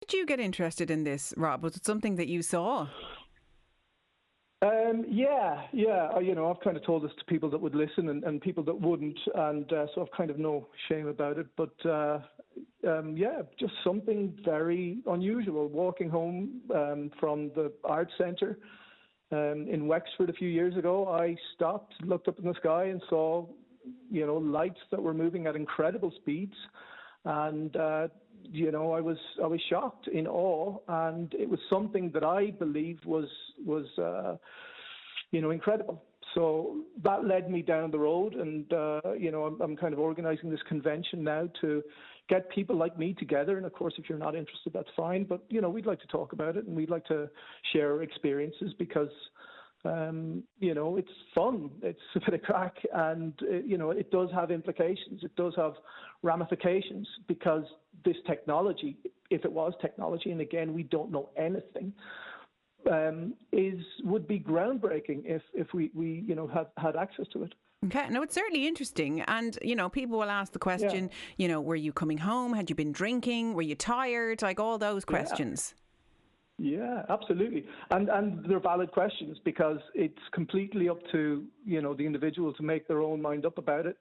Did you get interested in this, Rob? Was it something that you saw? Yeah. I've kind of told this to people that would listen and people that wouldn't, and so I've kind of no shame about it. But just something very unusual. Walking home from the art centre in Wexford a few years ago, I stopped, looked up in the sky, and saw, lights that were moving at incredible speeds, and I was shocked, in awe, and it was something that I believed was incredible. So that led me down the road, and I'm kind of organising this convention now to get people like me together. And of course, if you're not interested, that's fine. But we'd like to talk about it, and we'd like to share our experiences because it's fun. It's a bit of crack, and it does have implications. It does have ramifications because this technology, if it was technology, and again, we don't know anything, would be groundbreaking if we had access to it. Okay, no, it's certainly interesting. And, people will ask the question, were you coming home? Had you been drinking? Were you tired? Like all those questions. Yeah, absolutely. And they're valid questions because it's completely up to, the individual to make their own mind up about it.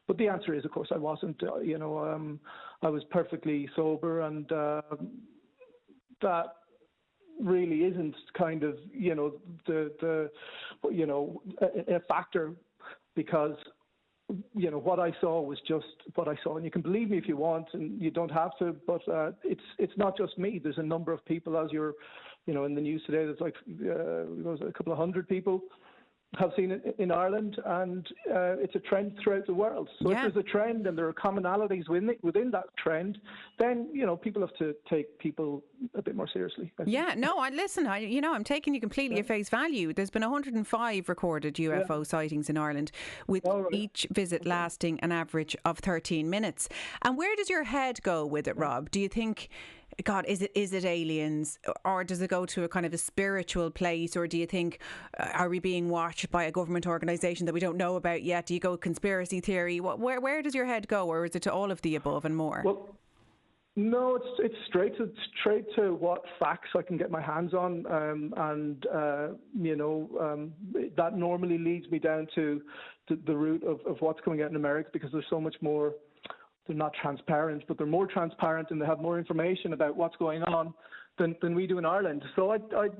But the answer is, of course, I wasn't. I was perfectly sober, and that really isn't kind of, a factor because what I saw was just what I saw, and you can believe me if you want, and you don't have to. But it's not just me. There's a number of people, as you're, in the news today. There's like a couple of hundred people have seen it in Ireland, and it's a trend throughout the world. So if there's a trend and there are commonalities within that trend, then people have to take people a bit more seriously. Yeah, no, I'm taking you completely at face value. There's been 105 recorded UFO sightings in Ireland, with each visit lasting an average of 13 minutes. And where does your head go with it, Rob? Do you think, God, is it aliens, or does it go to a kind of a spiritual place, or do you think, are we being watched by a government organisation that we don't know about yet? Do you go conspiracy theory? Where does your head go, or is it to all of the above and more? Well, no, it's straight to what facts I can get my hands on, that normally leads me down to the root of what's going out in America, because there's so much more. They're not transparent, but they're more transparent, and they have more information about what's going on than we do in Ireland. So I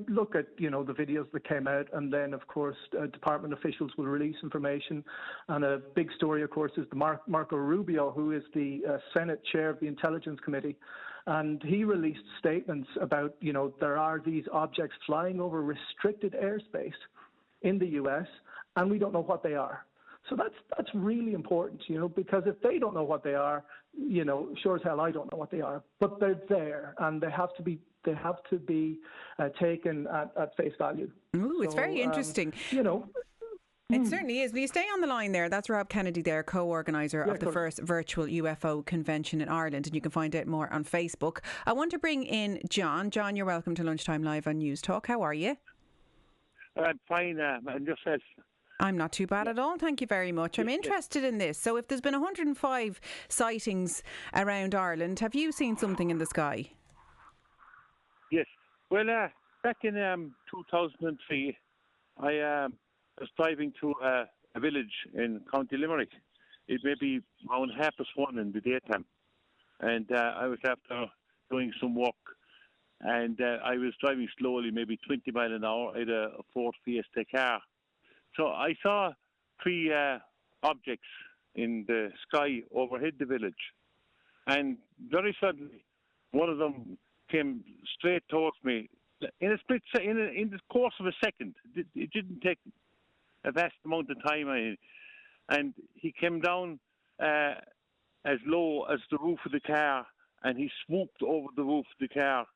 look at, the videos that came out, and then, of course, department officials will release information. And a big story, of course, is the Marco Rubio, who is the Senate chair of the Intelligence Committee. And he released statements about, there are these objects flying over restricted airspace in the US, and we don't know what they are. So that's really important, because if they don't know what they are, sure as hell I don't know what they are. But they're there, and they have to be taken at face value. Ooh, it's very interesting. It certainly is. Will you stay on the line there? That's Rob Kennedy there, co-organiser of the first virtual UFO convention in Ireland, and you can find out more on Facebook. I want to bring in John. John, you're welcome to Lunchtime Live on News Talk. How are you? I'm fine, and yourself? I'm not too bad at all, thank you very much. I'm interested in this. So if there's been 105 sightings around Ireland, have you seen something in the sky? Yes. Well, back in 2003, I was driving to a village in County Limerick. It may be around 1:30 in the daytime. And I was after doing some work. And I was driving slowly, maybe 20 miles an hour. I had a Ford Fiesta car. So I saw three objects in the sky overhead the village, and very suddenly, one of them came straight towards me in a split in the course of a second. It didn't take a vast amount of time, and he came down as low as the roof of the car, and he swooped over the roof of the car.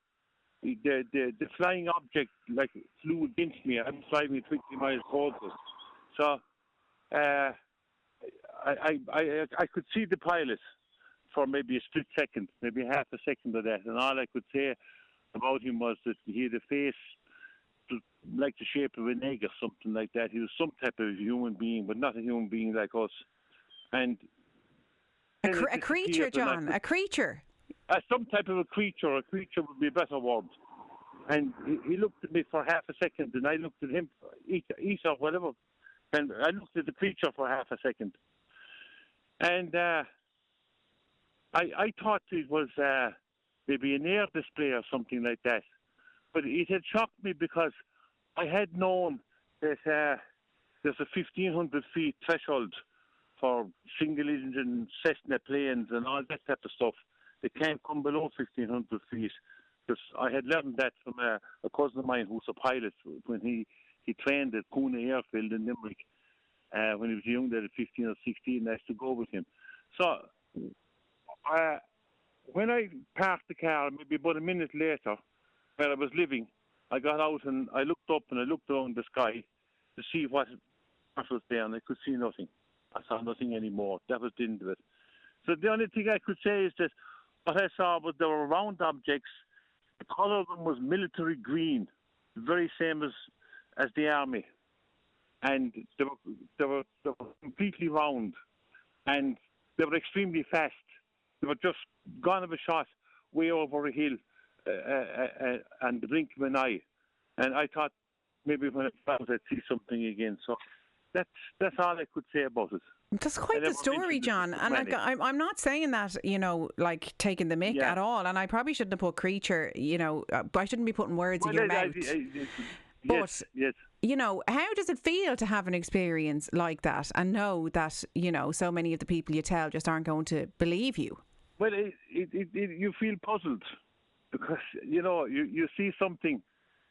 The flying object flew against me. I'm driving 20 miles towards it. So I could see the pilot for maybe a split second, maybe half a second of that, and all I could say about him was that he had a face like the shape of an egg or something like that. He was some type of human being, but not a human being like us. And a creature, John, a creature. some type of a creature. A creature would be a better word. And he looked at me for half a second, and I looked at him, Isa, whatever. And I looked at the creature for half a second. And I thought it was maybe an air display or something like that. But it had shocked me because I had known that there's a 1,500 feet threshold for single-engine Cessna planes and all that type of stuff. They can't come below 1,500 feet. Because I had learned that from a cousin of mine who's a pilot when he trained at Coona Airfield in Limerick when he was young there at 15 or 16. I used to go with him. So when I parked the car, maybe about a minute later, where I was living, I got out and I looked up and I looked around the sky to see what was there, and I could see nothing. I saw nothing anymore. That was the end of it. So the only thing I could say is that what I saw was there were round objects. The colour of them was military green, the very same as the army, and they were completely round, and they were extremely fast. They were just gone of a shot way over a hill, and the blink of an eye, and I thought maybe when I found I'd see something again. So that's all I could say about it. That's quite the story, John. And I'm not saying that, like taking the mick at all. And I probably shouldn't have put creature, I shouldn't be putting words in your mouth. But, yes. How does it feel to have an experience like that and know that, so many of the people you tell just aren't going to believe you? Well, you feel puzzled because, you see something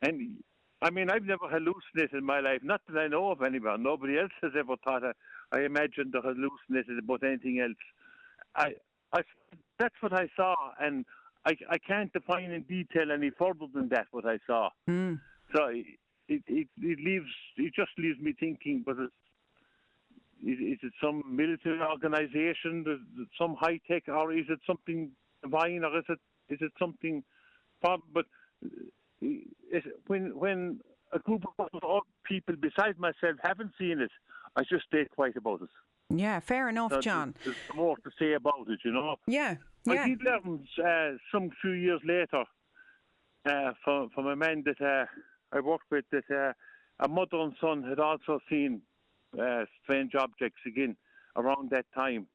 and... I mean, I've never hallucinated in my life. Not that I know of anyone. Nobody else has ever thought I imagined or hallucinated about anything else. That's what I saw, and I can't define in detail any further than that what I saw. Mm. So it just leaves me thinking, but is it some military organisation, some high tech, or is it something divine, or is it something? But when a group of people besides myself haven't seen it, I just stay quiet about it. Yeah, fair enough, John. There's more to say about it, Yeah. I did learn some few years later from a man that I worked with that a mother and son had also seen strange objects again around that time.